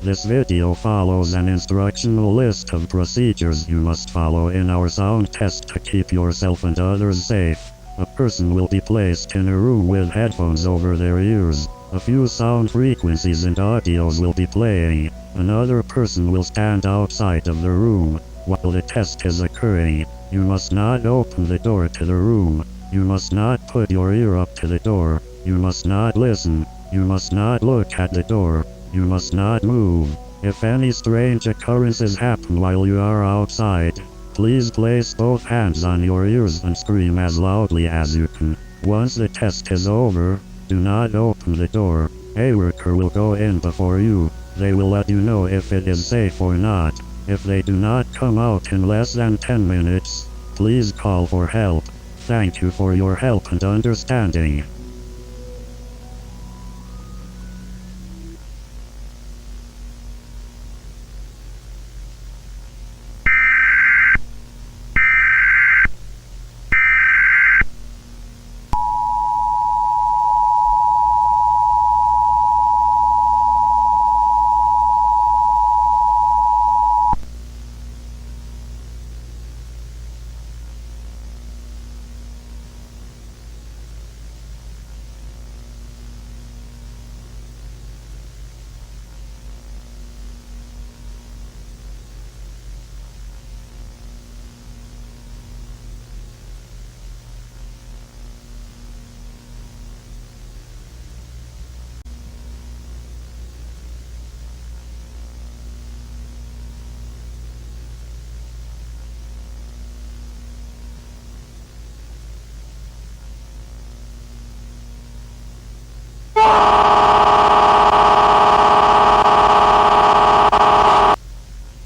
This video follows an instructional list of procedures you must follow in our sound test to keep yourself and others safe. A person will be placed in a room with headphones over their ears. A few sound frequencies and audios will be playing. Another person will stand outside of the room while the test is occurring. You must not open the door to the room. You must not put your ear up to the door. You must not listen. You must not look at the door. You must not move. If any strange occurrences happen while you are outside, please place both hands on your ears and scream as loudly as you can. Once the test is over, do not open the door. A worker will go in before you. They will let you know if it is safe or not. If they do not come out in less than 10 minutes, please call for help. Thank you for your help and understanding.